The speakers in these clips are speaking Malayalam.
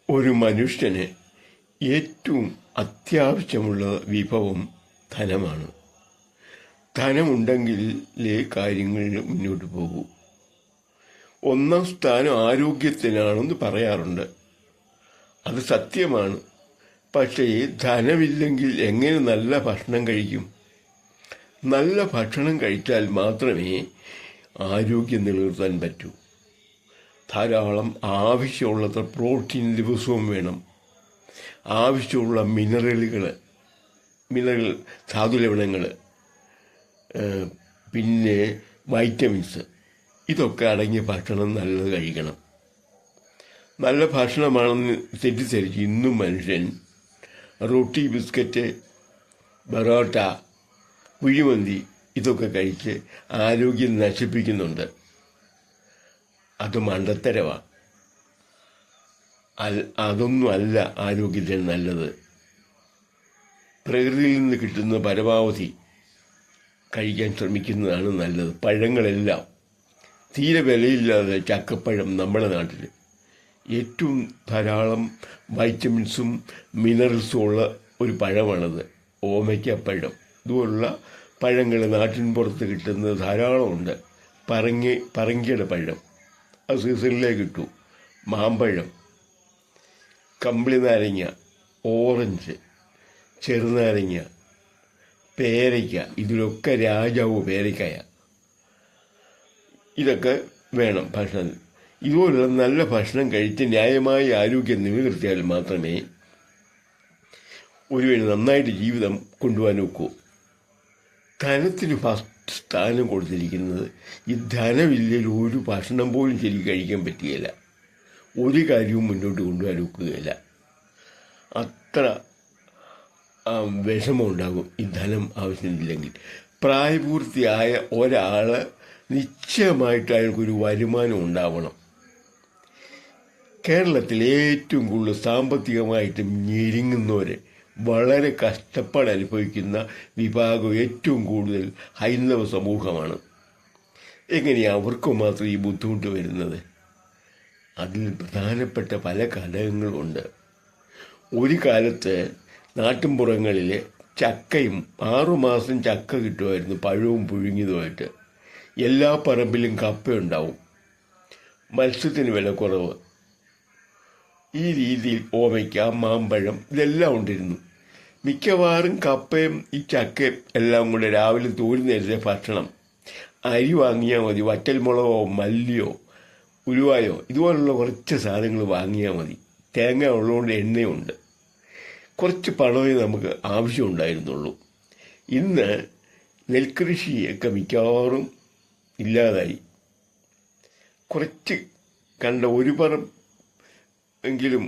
ഒരു മനുഷ്യന് ഏറ്റവും അത്യാവശ്യമുള്ള വിഭവം ധനമാണ്. ധനമുണ്ടെങ്കിലേ കാര്യങ്ങൾ മുന്നോട്ട് പോകൂ. ഒന്നാം സ്ഥാനം ആരോഗ്യത്തിനാണെന്ന് പറയാറുണ്ട്. അത് സത്യമാണ്. പക്ഷേ ധനമില്ലെങ്കിൽ എങ്ങനെ നല്ല ഭക്ഷണം കഴിക്കും? നല്ല ഭക്ഷണം കഴിച്ചാൽ മാത്രമേ ആരോഗ്യം നിലനിർത്താൻ പറ്റൂ. ധാരാളം ആവശ്യമുള്ളത്ര പ്രോട്ടീൻ ദിവസവും വേണം. ആവശ്യമുള്ള മിനറൽ ധാതുലവണങ്ങൾ, പിന്നെ വൈറ്റമിൻസ്, ഇതൊക്കെ അടങ്ങിയ ഭക്ഷണം നല്ലത് കഴിക്കണം. നല്ല ഭക്ഷണമാണെന്ന് തെറ്റിദ്ധരിച്ച് ഇന്നും മനുഷ്യൻ റൊട്ടി, ബിസ്ക്കറ്റ്, ബറോട്ട, കുഴിമന്തി ഇതൊക്കെ കഴിച്ച് ആരോഗ്യം നശിപ്പിക്കുന്നുണ്ട്. അത് മണ്ടത്തരമാണ്. അതൊന്നും അല്ല ആരോഗ്യത്തിന് നല്ലത്. പ്രകൃതിയിൽ നിന്ന് കിട്ടുന്ന പരമാവധി കഴിക്കാൻ ശ്രമിക്കുന്നതാണ് നല്ലത്. പഴങ്ങളെല്ലാം തീരെ വിലയില്ലാതെ ചക്കപ്പഴം നമ്മുടെ നാട്ടിൽ ഏറ്റവും ധാരാളം വൈറ്റമിൻസും മിനറൽസും ഉള്ള ഒരു പഴമാണത്, ഓമയ്ക്കപ്പഴം. ഇതുപോലുള്ള പഴങ്ങൾ നാട്ടിൻ പുറത്ത് കിട്ടുന്നത് ധാരാളമുണ്ട്. പറങ്കിയുടെ പഴം അത് സീസണിലേ കിട്ടൂ. മാമ്പഴം, കമ്പിളി നാരങ്ങ, ഓറഞ്ച്, ചെറുനാരങ്ങ, പേരയ്ക്ക, ഇതിലൊക്കെ രാജാവ് പേരയ്ക്കായ. ഇതൊക്കെ വേണം ഭക്ഷണം. ഇതുപോലുള്ള നല്ല ഭക്ഷണം കഴിച്ച് ന്യായമായ ആരോഗ്യം നിലനിർത്തിയാൽ മാത്രമേ ഒരുവന് നന്നായിട്ട് ജീവിതം കൊണ്ടുപോകാൻ ഒക്കൂ. ധനത്തിന് ഫസ്റ്റ് സ്ഥാനം കൊടുത്തിരിക്കുന്നത്. ഈ ധനമില്ലെങ്കിൽ ഒരു ഭക്ഷണം പോലും ശരിക്കും കഴിക്കാൻ പറ്റുകയില്ല. ഒരു കാര്യവും മുന്നോട്ട് കൊണ്ടുപോകാൻ ഒക്കുകയില്ല. അത്ര വിഷമമുണ്ടാകും ഈ ധനം ആവശ്യമില്ലെങ്കിൽ. പ്രായപൂർത്തിയായ ഒരാൾ നിശ്ചയമായിട്ട് അയാൾക്കൊരു വരുമാനം ഉണ്ടാവണം. കേരളത്തിൽ ഏറ്റവും കൂടുതൽ സാമ്പത്തികമായിട്ട് ഞെരുങ്ങുന്നവരെ, വളരെ കഷ്ടപ്പാട് അനുഭവിക്കുന്ന വിഭാഗം ഏറ്റവും കൂടുതൽ ഹൈന്ദവ സമൂഹമാണ്. എങ്ങനെയാണ് അവർക്ക് മാത്രം ഈ ബുദ്ധിമുട്ട് വരുന്നത്? അതിൽ പ്രധാനപ്പെട്ട പല ഘടകങ്ങളുണ്ട്. ഒരു കാലത്ത് നാട്ടിൻപുറങ്ങളിൽ ചക്കയും 6 മാസം ചക്ക കിട്ടുമായിരുന്നു, പഴവും പുഴുങ്ങിയതുമായിട്ട്. എല്ലാ പറമ്പിലും കപ്പയുണ്ടാവും. മത്സ്യത്തിന് വില കുറവ്. ഈ രീതിയിൽ ഓമയ്ക്ക, മാമ്പഴം ഇതെല്ലാം ഉണ്ടായിരുന്നു. മിക്കവാറും കപ്പയും ഈ ചക്കയും എല്ലാം കൂടെ രാവിലെ തോരി നേരത്തെ ഭക്ഷണം. അരി വാങ്ങിയാൽ മതി, വറ്റൽമുളകോ മല്ലിയോ ഉലുവായോ ഇതുപോലുള്ള കുറച്ച് സാധനങ്ങൾ വാങ്ങിയാൽ മതി. തേങ്ങ ഉള്ളതുകൊണ്ട് എണ്ണയുണ്ട്. കുറച്ച് പണമേ നമുക്ക് ആവശ്യമുണ്ടായിരുന്നുള്ളൂ. ഇന്ന് നെൽകൃഷിയൊക്കെ മിക്കവാറും ഇല്ലാതായി. കുറച്ച് കണ്ട ഒരു എങ്കിലും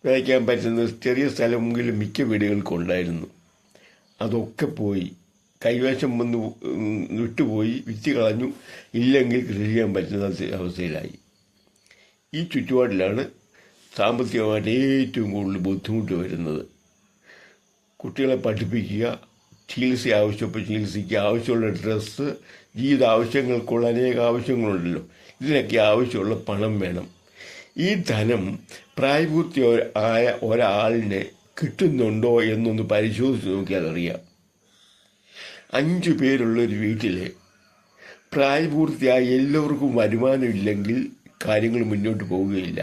വിതയ്ക്കാൻ പറ്റുന്ന ചെറിയ സ്ഥലമെങ്കിലും മിക്ക വീടുകൾക്കുണ്ടായിരുന്നു. അതൊക്കെ പോയി, കൈവശം വന്ന് വിട്ടുപോയി, വിറ്റ് കളഞ്ഞു. ഇല്ലെങ്കിൽ കൃഷി ചെയ്യാൻ പറ്റുന്ന അവസ്ഥയിലായി. ഈ ചുറ്റുപാടിലാണ് സാമ്പത്തികമായിട്ട് ഏറ്റവും കൂടുതൽ ബുദ്ധിമുട്ട് വരുന്നത്. കുട്ടികളെ പഠിപ്പിക്കുക, ചികിത്സ ആവശ്യപ്പോൾ ചികിത്സയ്ക്ക് ആവശ്യമുള്ള ഡ്രസ്സ്, ജീവിത ആവശ്യങ്ങൾക്കുള്ള അനേക ആവശ്യങ്ങളുണ്ടല്ലോ, ഇതിനൊക്കെ ആവശ്യമുള്ള പണം വേണം. ഈ ധനം പ്രായപൂർത്തിയായ ഒരാളിന് കിട്ടുന്നുണ്ടോ എന്നൊന്ന് പരിശോധിച്ച് നോക്കിയാൽ അറിയാം. 5 പേരുള്ളൊരു വീട്ടിൽ പ്രായപൂർത്തിയായ എല്ലാവർക്കും വരുമാനമില്ലെങ്കിൽ കാര്യങ്ങൾ മുന്നോട്ട് പോവുകയില്ല.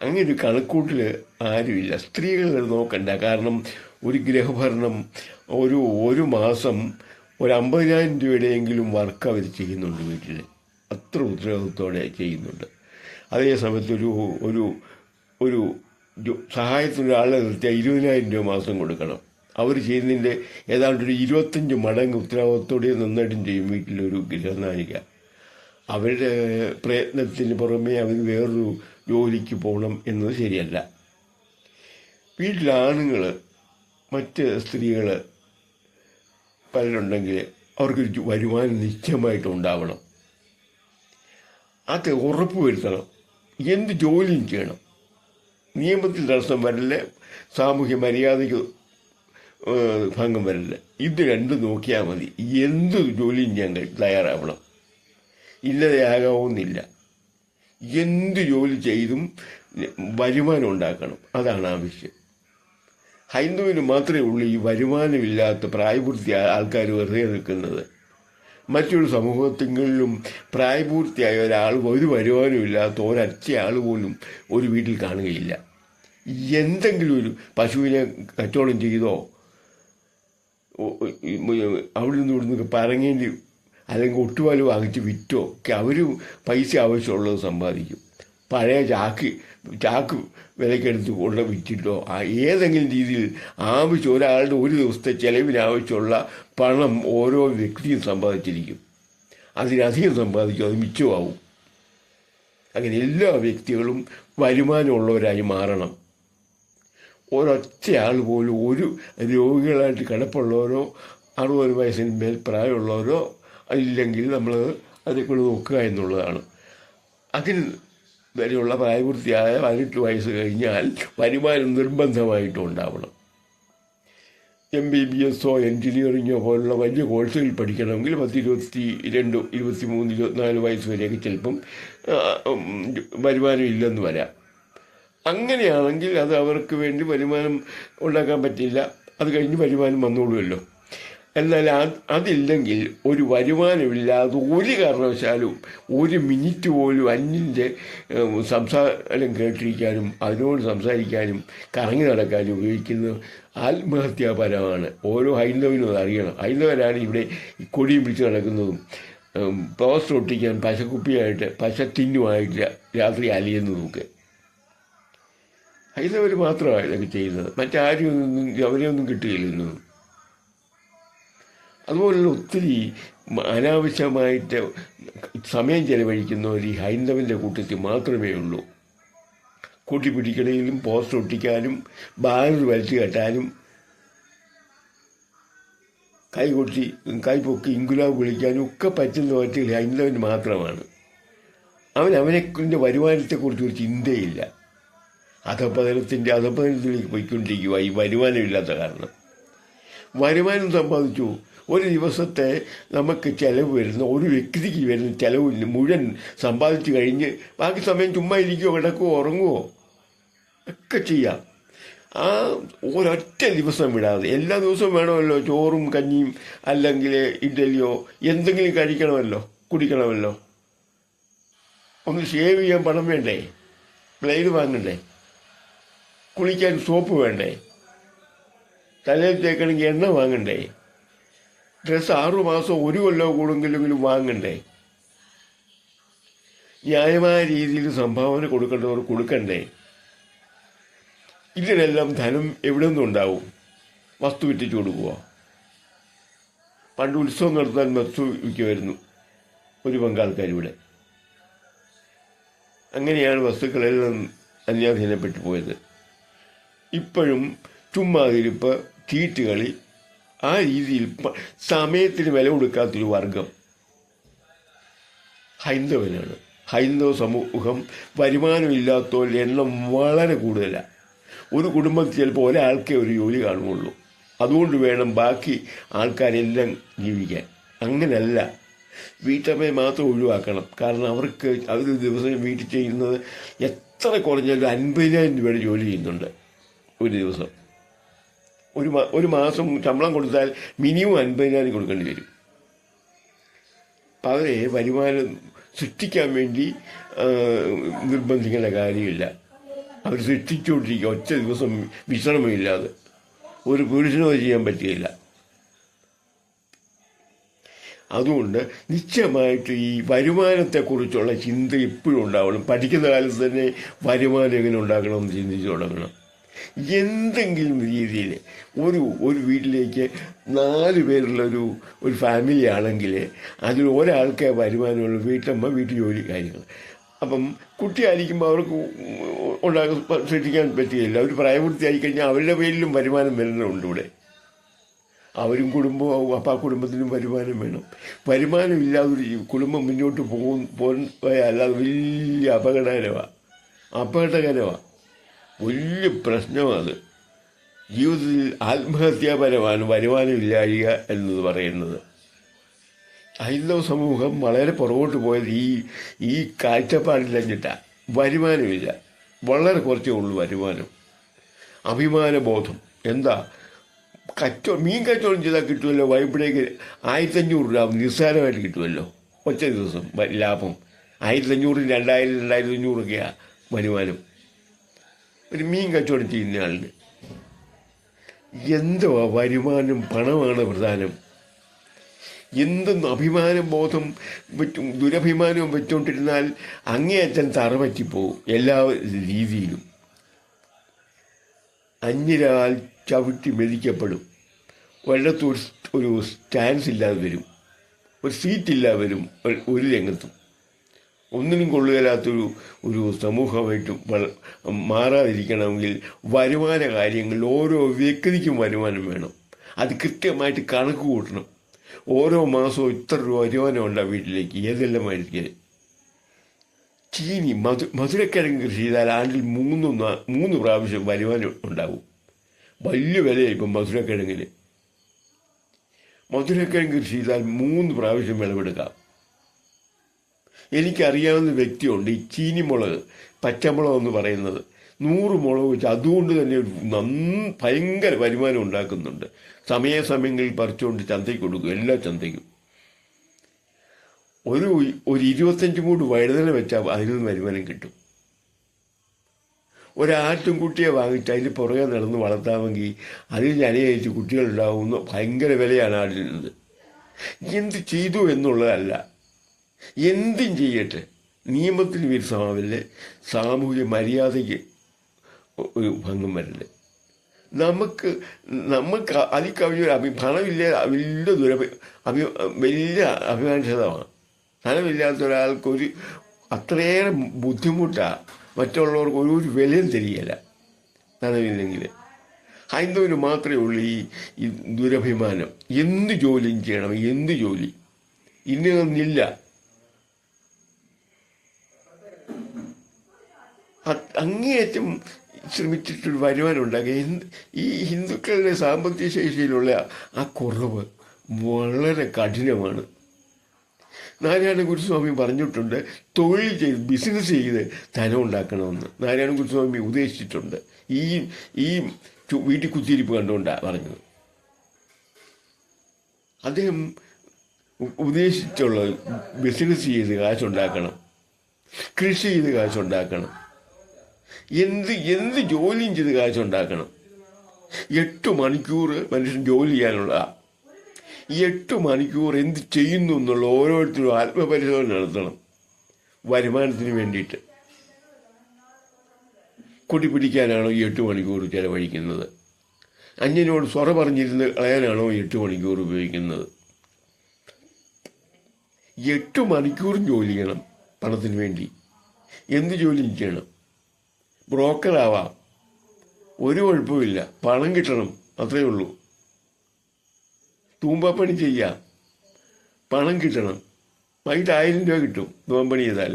അങ്ങനെ ഒരു കണക്കൂട്ടിൽ ആരുമില്ല. സ്ത്രീകൾ നോക്കണ്ട. കാരണം ഒരു ഗൃഹഭരണം ഒരു മാസം 50,000 രൂപയുടെയെങ്കിലും വർക്ക് അവർ ചെയ്യുന്നുണ്ട് വീട്ടിൽ. അത്ര ഉത്തരവാദിത്തോടെ ചെയ്യുന്നുണ്ട്. അതേ സമയത്ത് ഒരു സഹായത്തിനൊരാളെ നിർത്തിയാൽ 20,000 രൂപ മാസം കൊടുക്കണം. അവർ ചെയ്യുന്നതിൻ്റെ ഏതാണ്ടൊരു 25 മടങ്ങ് ഉത്തരവാദിത്തോടെ നന്നായിട്ടും ചെയ്യും വീട്ടിലൊരു ഗൃഹനായിക. അവരുടെ പ്രയത്നത്തിന് പുറമേ അവർ വേറൊരു ജോലിക്ക് പോകണം എന്നത് ശരിയല്ല. വീട്ടിലാണുങ്ങൾ, മറ്റ് സ്ത്രീകൾ പലരുണ്ടെങ്കിൽ അവർക്കൊരു വരുമാനം നിശ്ചയമായിട്ടും ഉണ്ടാവണം. അത് ഉറപ്പുവരുത്തണം. എന്ത് ജോലിയും ചെയ്യണം. നിയമത്തിൽ തടസ്സം വരല്ല, സാമൂഹ്യ മര്യാദയ്ക്ക് ഭംഗം വരല്ല. ഇത് രണ്ടും നോക്കിയാൽ മതി. എന്ത് ജോലിയും ചെയ്യാൻ തയ്യാറാവണം. ഇല്ലാതെയാകാവുന്നില്ല. എന്ത് ജോലി ചെയ്തും വരുമാനം ഉണ്ടാക്കണം, അതാണ് ആവശ്യം. ഹൈന്ദവന് മാത്രമേ ഉള്ളൂ ഈ വരുമാനമില്ലാത്ത പ്രായപൂർത്തിയായ ആൾക്കാർ വെറുതെ നിൽക്കുന്നത്. മറ്റൊരു സമൂഹത്തിലും പ്രായപൂർത്തിയായ ഒരാൾ ഒരു വരുമാനമില്ലാത്ത ഒരൊറ്റ ആൾ പോലും ഒരു വീട്ടിൽ കാണുകയില്ല. എന്തെങ്കിലും ഒരു പശുവിനെ കച്ചവടം ചെയ്തോ അവിടെ നിന്ന് ഇവിടുന്ന് പറങ്ങേണ്ടി അല്ലെങ്കിൽ ഒട്ടുപാല് വാങ്ങിച്ച് വിറ്റോ ഒക്കെ അവർ പൈസ ആവശ്യമുള്ളത് സമ്പാദിക്കും. പഴയ ചാക്ക് വിലക്കെടുത്ത് കൊണ്ട് വിറ്റിട്ടോ ഏതെങ്കിലും രീതിയിൽ ഒരാളുടെ ഒരു ദിവസത്തെ ചിലവിനാവശ്യമുള്ള പണം ഓരോ വ്യക്തിയും സമ്പാദിച്ചിരിക്കും. അതിനധികം സമ്പാദിക്കും, അത് മിച്ചമാവും. അങ്ങനെ എല്ലാ വ്യക്തികളും വരുമാനമുള്ളവരായി മാറണം. ഒരൊറ്റ ആൾ പോലും ഒരു രോഗികളായിട്ട് കിടപ്പുള്ളവരോ 60 വയസ്സിന് മേൽ പ്രായമുള്ളവരോ ഇല്ലെങ്കിൽ നമ്മൾ അതേക്കുള്ള നോക്കുക എന്നുള്ളതാണ്. അതിന് വരെയുള്ള പ്രായപൂർത്തിയായ 18 വയസ്സ് കഴിഞ്ഞാൽ വരുമാനം നിർബന്ധമായിട്ടും ഉണ്ടാവണം. MBBS എൻജിനീയറിങ്ങോ പോലുള്ള വലിയ കോഴ്സുകൾ പഠിക്കണമെങ്കിൽ 10, 22, 23, 24 വയസ്സ് വരെയൊക്കെ ചിലപ്പം വരുമാനം ഇല്ലെന്ന് വരാം. അങ്ങനെയാണെങ്കിൽ അത് അവർക്ക് വേണ്ടി വരുമാനം ഉണ്ടാക്കാൻ പറ്റില്ല. അത് കഴിഞ്ഞ് വരുമാനം വന്നോളുമല്ലോ. എന്നാൽ അതില്ലെങ്കിൽ ഒരു വരുമാനമില്ലാതെ ഒരു കാരണവശാലും ഒരു മിനിറ്റ് പോലും അന്യൻ്റെ സംസാരം കേട്ടിരിക്കാനും അതിനോട് സംസാരിക്കാനും കറങ്ങി നടക്കാനും ഉപയോഗിക്കുന്നത് ആത്മഹത്യാപരമാണ്. ഓരോ ഹൈന്ദവനും അത് അറിയണം. ഹൈന്ദവരാണ് ഇവിടെ കൊടിയും പിടിച്ച് നടക്കുന്നതും പോസ്റ്റർ ഒട്ടിക്കാൻ പശക്കുപ്പിയായിട്ട് പശത്തിന്നുമായിട്ട് രാത്രി അലിയുന്നതുമൊക്കെ. ഹൈന്ദവർ മാത്രമാണ് ഇതൊക്കെ ചെയ്യുന്നത്. മറ്റാരും അവരെയൊന്നും കിട്ടുകയില്ലെന്നും. അതുപോലുള്ള ഒത്തിരി അനാവശ്യമായിട്ട് സമയം ചെലവഴിക്കുന്നവർ ഈ ഹൈന്ദവൻ്റെ കൂട്ടത്തിൽ മാത്രമേ ഉള്ളൂ. കൂട്ടിപ്പിടിക്കണയിലും പോസ്റ്റർ ഒട്ടിക്കാനും ബാനർ വലിച്ചു കെട്ടാനും കൈപൊക്കി ഇൻകുലാബ് വിളിക്കാനും ഒക്കെ പറ്റുന്ന പറ്റിയ ഹൈന്ദവന് മാത്രമാണ്. അവനെ വരുമാനത്തെക്കുറിച്ച് ഒരു ചിന്തയില്ല. അധപ്പതനത്തിലേക്ക് പോയിക്കൊണ്ടിരിക്കുക ഈ വരുമാനമില്ലാത്ത കാരണം. വരുമാനം സമ്പാദിച്ചു ഒരു ദിവസത്തെ നമുക്ക് ചിലവ് വരുന്ന ഒരു വ്യക്തിക്ക് വരുന്ന ചിലവ് മുഴുവൻ സമ്പാദിച്ചു കഴിഞ്ഞ് ബാക്കി സമയം ചുമ്മാ ഇരിക്കുമോ, കിടക്കുമോ, ഉറങ്ങുമോ ഒക്കെ ചെയ്യാം. ആ ഒരൊറ്റ ദിവസം വിടാതെ എല്ലാ ദിവസവും വേണമല്ലോ ചോറും കഞ്ഞിയും അല്ലെങ്കിൽ ഇഡ്ഡലിയോ എന്തെങ്കിലും കഴിക്കണമല്ലോ, കുടിക്കണമല്ലോ. ഒന്ന് ഷേവ് ചെയ്യാൻ പണം വേണ്ടേ, ബ്ലേഡ് വാങ്ങണ്ടേ, കുളിക്കാൻ സോപ്പ് വേണ്ടേ, തലയിൽ തേക്കണമെങ്കിൽ എണ്ണ വാങ്ങണ്ടേ, ഡ്രസ്സ് 6 മാസം 1 കൊല്ലം കൂടുമെങ്കിലും വാങ്ങണ്ടേ, ന്യായമായ രീതിയിൽ സംഭാവന കൊടുക്കേണ്ടവർ കൊടുക്കണ്ടേ. ഇതിനെല്ലാം ധനം എവിടെ നിന്നുണ്ടാവും? വസ്തു വിറ്റിച്ചു കൊടുക്കുക. പണ്ട് ഉത്സവം നടത്താൻ വസ്തു വിൽക്കുമായിരുന്നു ഒരു പങ്കാൾക്കാരിവിടെ. അങ്ങനെയാണ് വസ്തുക്കളെല്ലാം അന്യാധീനപ്പെട്ടു പോയത്. ഇപ്പോഴും ചുമ്മാതിരിപ്പ്, ചീട്ടുകളി, ആ രീതിയിൽ സമയത്തിന് വില കൊടുക്കാത്തൊരു വർഗം ഹൈന്ദവനാണ്. ഹൈന്ദവ സമൂഹം വരുമാനമില്ലാത്തവരുടെ എണ്ണം വളരെ കൂടുതലാണ്. ഒരു കുടുംബത്തിൽ ചിലപ്പോൾ ഒരാൾക്കേ ഒരു ജോലി കാണുകയുള്ളൂ. അതുകൊണ്ട് വേണം ബാക്കി ആൾക്കാരെല്ലാം ജീവിക്കാൻ. അങ്ങനല്ല, വീട്ടമ്മയെ മാത്രം ഒഴിവാക്കണം. കാരണം അവർക്ക് അവർ ദിവസം വീട്ടിൽ ചെയ്യുന്നത് എത്ര കുറഞ്ഞാലും 50,000 രൂപയുടെ ജോലി ചെയ്യുന്നുണ്ട് ഒരു ദിവസം. ഒരു മാസം ശമ്പളം കൊടുത്താൽ മിനിമം 50,000 കൊടുക്കേണ്ടി വരും. അപ്പം അവരെ വരുമാനം സൃഷ്ടിക്കാൻ വേണ്ടി നിർബന്ധിക്കേണ്ട കാര്യമില്ല. അവർ സൃഷ്ടിച്ചുകൊണ്ടിരിക്കുക ഒറ്റ ദിവസം വിശ്രമമില്ലാതെ. ഒരു പുരുഷനോ ചെയ്യാൻ പറ്റുകയില്ല. അതുകൊണ്ട് നിശ്ചയമായിട്ട് ഈ വരുമാനത്തെക്കുറിച്ചുള്ള ചിന്ത എപ്പോഴും ഉണ്ടാവണം. പഠിക്കുന്ന കാലത്ത് തന്നെ വരുമാനം എങ്ങനെ ഉണ്ടാക്കണമെന്ന് ചിന്തിച്ച് തുടങ്ങണം. എന്തെങ്കിലും രീതിയിൽ ഒരു വീട്ടിലേക്ക് 4 പേരുള്ള ഒരു ഫാമിലി ആണെങ്കിൽ അതിൽ ഒരാൾക്കേ വരുമാനമുള്ള വീട്ടമ്മ, വീട്ടു ജോലി കാര്യങ്ങൾ. അപ്പം കുട്ടിയായിരിക്കുമ്പോൾ അവർക്ക് സൃഷ്ടിക്കാൻ പറ്റുകയില്ല. അവർ പ്രായപൂർത്തിയായി കഴിഞ്ഞാൽ അവരുടെ പേരിലും വരുമാനം വരുന്നുണ്ട് ഇവിടെ. അവരും കുടുംബമാവും. അപ്പോൾ ആ കുടുംബത്തിനും വരുമാനം വേണം. വരുമാനമില്ലാതൊരു കുടുംബം മുന്നോട്ട് പോയാൽ വലിയ അപകടകരമാണ്, വലിയ പ്രശ്നമാണ്. ജീവിതത്തിൽ ആത്മഹത്യാപരമാണ് വരുമാനമില്ലായ്ക എന്നത് പറയുന്നത്. ഹൈന്ദവ സമൂഹം വളരെ പുറകോട്ട് പോയത് ഈ കാഴ്ചപ്പാടില്ലഞ്ഞിട്ടാണ്. വരുമാനമില്ല. വളരെ കുറച്ചേ ഉള്ളൂ വരുമാനം. അഭിമാനബോധം എന്താ, മീൻ കച്ചവടം ചെയ്താൽ കിട്ടുമല്ലോ, വൈകിട്ടേക്ക് 1500 രൂപ നിസ്സാരമായിട്ട് കിട്ടുമല്ലോ ഒറ്റ ദിവസം ലാഭം. 1500, 2000, 2500 വരുമാനം ഒരു മീൻ കച്ചവടം ചെയ്യുന്ന ആളിന്. എന്തുവാ വരുമാനം? പണമാണ് പ്രധാനം. എന്തെന്ന് അഭിമാന ബോധം ദുരഭിമാനവും വെച്ചുകൊണ്ടിരുന്നാൽ അങ്ങേയറ്റം തറ പറ്റിപ്പോവും എല്ലാ രീതിയിലും. അന്യരാൽ ചവിട്ടി മെതിക്കപ്പെടും. ഒരിടത്ത് ഒരു സ്റ്റാൻസ് ഇല്ലാതെ വരും, ഒരു സീറ്റില്ലാതെ വരും. ഒരു രംഗത്തും ഒന്നിനും കൊള്ളുകയില്ലാത്തൊരു സമൂഹമായിട്ട് മാറാതിരിക്കണമെങ്കിൽ വരുമാന കാര്യങ്ങളിൽ ഓരോ വ്യക്തിക്കും വരുമാനം വേണം. അത് കൃത്യമായിട്ട് കണക്ക് കൂട്ടണം. ഓരോ മാസവും ഇത്ര രൂപ വരുമാനം ഉണ്ടാകും വീട്ടിലേക്ക്. ഏതെല്ലാം ആയിരിക്കും. ചീനി മധുരക്കിഴങ്ങ് കൃഷി ചെയ്താൽ ആണ്ടിൽ 3 പ്രാവശ്യം വരുമാനം ഉണ്ടാവും. വലിയ വിലയായി ഇപ്പം മധുരക്കിഴങ്ങിന്. മധുരക്കിഴങ്ങ് കൃഷി ചെയ്താൽ 3 പ്രാവശ്യം വിളവെടുക്കാം. എനിക്കറിയാവുന്ന വ്യക്തിയുണ്ട്, ഈ ചീനിമുളക്, പച്ചമുളക് എന്ന് പറയുന്നത് 100 മുളക് വെച്ച് അതുകൊണ്ട് തന്നെ ഭയങ്കര വരുമാനം ഉണ്ടാക്കുന്നുണ്ട്. സമയാസമയങ്ങളിൽ പറിച്ചുകൊണ്ട് ചന്തയ്ക്ക് കൊടുക്കും, എല്ലാ ചന്തയ്ക്കും. ഒരു 25 മൂട് വഴുതന വെച്ചാൽ അതിൽ നിന്ന് വരുമാനം കിട്ടും. ഒരാട്ടുംകുട്ടിയെ വാങ്ങിച്ച് അതിന് പുറകെ നടന്ന് വളർത്താമെങ്കിൽ അതിൽ അനുകരിച്ച് കുട്ടികളുണ്ടാവുന്ന ഭയങ്കര വിലയാണ് ആടിനുള്ളത്. എന്ത് ചെയ്തു എന്നുള്ളതല്ല, എന്തും ചെയ്യട്ടെ, നിയമത്തിന് വിരുദ്ധമാവില്ലേ, സാമൂഹിക മര്യാദയ്ക്ക് ഒരു ഭംഗം വരില്ലേ. നമുക്ക് അതിൽ കവിഞ്ഞൊരു പണമില്ല, വലിയ അഭിമാനമാണ്. ധനമില്ലാത്ത ഒരാൾക്കൊരു അത്രയേറെ ബുദ്ധിമുട്ടാണ്. മറ്റുള്ളവർക്ക് ഒരു വിലയും തരികയില്ല ധനമില്ലെങ്കിൽ. ഹൈന്ദവന് മാത്രമേ ഉള്ളൂ ഈ ദുരഭിമാനം. എന്ത് ജോലിയും ചെയ്യണം, എന്ത് ജോലി, ഇന്നൊന്നില്ല. അങ്ങേയറ്റം ശ്രമിച്ചിട്ടൊരു വരുമാനം ഉണ്ടാക്കി. ഈ ഹിന്ദുക്കളുടെ സാമ്പത്തിക ശേഷിയിലുള്ള ആ കുറവ് വളരെ കഠിനമാണ്. നാരായണ ഗുരുസ്വാമി പറഞ്ഞിട്ടുണ്ട്, തൊഴിൽ ചെയ്ത് ബിസിനസ് ചെയ്ത് ധനം ഉണ്ടാക്കണമെന്ന് നാരായണ ഗുരുസ്വാമി ഉപദേശിച്ചിട്ടുണ്ട്. ഈ വീട്ടിൽ കുത്തിയിരിപ്പ് കണ്ടുകൊണ്ടാണ് പറഞ്ഞത്. അദ്ദേഹം ഉപദേശിച്ചുള്ളത് ബിസിനസ് ചെയ്ത് കാശുണ്ടാക്കണം, കൃഷി ചെയ്ത് കാശുണ്ടാക്കണം, എന്ത് ജോലിയും ചെയ്ത് കാശുണ്ടാക്കണം. 8 മണിക്കൂർ മനുഷ്യൻ ജോലി ചെയ്യാനുള്ള 8 മണിക്കൂർ എന്ത് ചെയ്യുന്നു എന്നുള്ള ഓരോരുത്തരും ആത്മപരിശോധന നടത്തണം വരുമാനത്തിന് വേണ്ടിയിട്ട്. കൊടി പിടിക്കാനാണോ ഈ 8 മണിക്കൂർ ചിലവഴിക്കുന്നത്? അന്യനോട് സ്വറ പറഞ്ഞിരുന്ന് കളയാനാണോ 8 മണിക്കൂർ ഉപയോഗിക്കുന്നത്? 8 മണിക്കൂറും ജോലി ചെയ്യണം പണത്തിന് വേണ്ടി. എന്ത് ജോലിയും ചെയ്യണം. ബ്രോക്കറാവാം, ഒരു കുഴപ്പമില്ല, പണം കിട്ടണം, അത്രയേ ഉള്ളൂ. തൂമ്പപ്പണി ചെയ്യാം, പണം കിട്ടണം. വൈകിട്ട് 1000 രൂപ കിട്ടും തൂമ്പണി ചെയ്താൽ.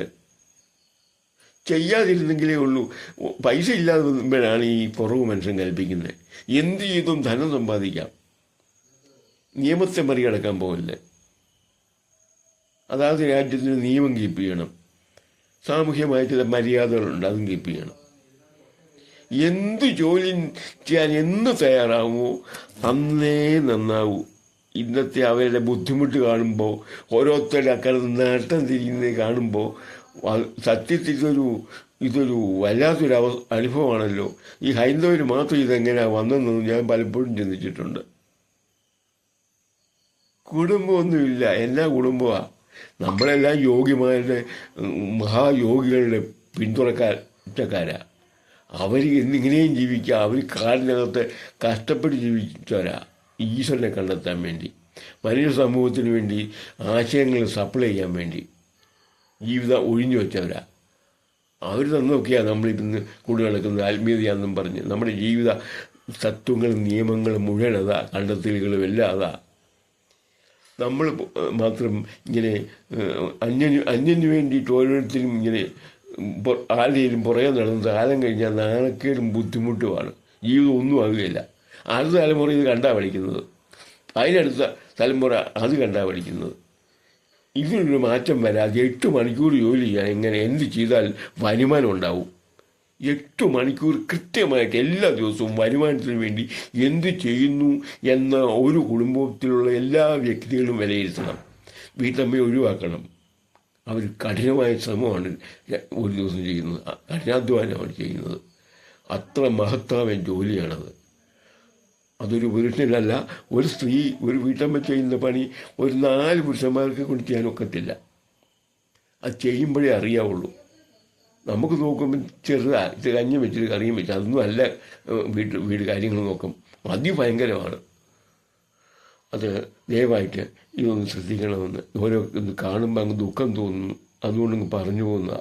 ചെയ്യാതിരുന്നെങ്കിലേ ഉള്ളൂ. പൈസ ഇല്ലാതെ വരുമ്പോഴാണ് ഈ കുറവ് മനുഷ്യൻ കൽപ്പിക്കുന്നത്. എന്ത് ചെയ്തും ധനം സമ്പാദിക്കാം, നിയമത്തെ മറികടക്കാൻ പോകില്ല. അതാത് രാജ്യത്തിന് നിയമം കീപ്പ് ചെയ്യണം. സാമൂഹ്യമായ ചില മര്യാദകളുണ്ട്, അതും കീപ്പ് ചെയ്യണം. എന്ത് ജോലി ചെയ്യാൻ എന്ന് തയ്യാറാവുമോ അന്നേ നന്നാവൂ. ഇന്നത്തെ അവരുടെ ബുദ്ധിമുട്ട് കാണുമ്പോൾ, ഓരോരുത്തരുടെ അക്കാലത്ത് നേട്ടം തിരിയുന്നത് കാണുമ്പോൾ സത്യത്തിൽ ഇതൊരു വല്ലാത്തൊരു അനുഭവമാണല്ലോ. ഈ ഹൈന്ദവർ മാത്രം ഇതെങ്ങനെയാണ് വന്നതെന്ന് ഞാൻ പലപ്പോഴും ചിന്തിച്ചിട്ടുണ്ട്. കുടുംബമൊന്നുമില്ല, എല്ലാ കുടുംബമാണ്. നമ്മളെല്ലാം യോഗിമാരുടെ മഹായോഗികളുടെ പിന്തുണക്കാരാ. അവർ എന്നിങ്ങനെയും ജീവിക്കുക. അവർ കാടിനകത്ത് കഷ്ടപ്പെട്ട് ജീവിച്ചവരാ ഈശ്വരനെ കണ്ടെത്താൻ വേണ്ടി, മനുഷ്യ സമൂഹത്തിന് വേണ്ടി ആശയങ്ങൾ സപ്ലൈ ചെയ്യാൻ വേണ്ടി ജീവിതം ഒഴിഞ്ഞു വെച്ചവരാ. അവർ തന്നൊക്കെയാണ് നമ്മളിന്ന് കൂടി നടക്കുന്നത് ആത്മീയതയാണെന്നും പറഞ്ഞ്. നമ്മുടെ ജീവിത തത്വങ്ങളും നിയമങ്ങളും മുഴുവൻ അതാ, കണ്ടെത്തലുകളും എല്ലാം അതാ. നമ്മൾ മാത്രം ഇങ്ങനെ അന്യന് വേണ്ടിയിട്ട് ഓരോരുത്തരും ഇങ്ങനെ ആരുടെയും പുറകെ നടന്നത് കാലം കഴിഞ്ഞാൽ നാണക്കേടും ബുദ്ധിമുട്ടുമാണ്. ജീവിതം ഒന്നും ആകുകയില്ല. അടുത്ത തലമുറ ഇത് കണ്ടാ പഠിക്കുന്നത്, അതിനടുത്ത തലമുറ അത് കണ്ടാ പഠിക്കുന്നത്. ഇതിനൊരു മാറ്റം വരാതെ 8 മണിക്കൂർ ജോലി ചെയ്യാൻ എന്ത് ചെയ്താൽ വരുമാനം ഉണ്ടാവും? 8 മണിക്കൂർ കൃത്യമായിട്ട് എല്ലാ ദിവസവും വരുമാനത്തിന് വേണ്ടി എന്ത് ചെയ്യുന്നു എന്ന ഒരു കുടുംബത്തിലുള്ള എല്ലാ വ്യക്തികളും വിലയിരുത്തണം. വീട്ടമ്മയെ ഒഴിവാക്കണം. അവർ കഠിനമായ ശ്രമമാണ് ഒരു ദിവസം ചെയ്യുന്നത്, കഠിനാധ്വാനമാണ് ചെയ്യുന്നത്. അത്ര മഹത്തായ ജോലിയാണത്. അതൊരു പുരുഷനല്ല, ഒരു സ്ത്രീ, ഒരു വീട്ടമ്മ ചെയ്യുന്ന പണി ഒരു 4 പുരുഷന്മാർക്ക് കൊണ്ട് ചെയ്യാനൊക്കത്തില്ല. അത് ചെയ്യുമ്പോഴേ അറിയാവുള്ളൂ. നമുക്ക് നോക്കുമ്പോൾ ചെറുതാണ്, ഇത് കഞ്ഞി വെച്ചിട്ട് കറിയും വെച്ച്, അതൊന്നും അല്ല. വീട് കാര്യങ്ങൾ നോക്കും, അതിഭയങ്കരമാണ്. അത് ദയവായിട്ട് ഇതൊന്ന് ശ്രദ്ധിക്കണമെന്ന്, ഓരോ ഇത് കാണുമ്പോൾ അങ്ങ് ദുഃഖം തോന്നുന്നു, അതുകൊണ്ടങ്ങ് പറഞ്ഞു പോകുന്ന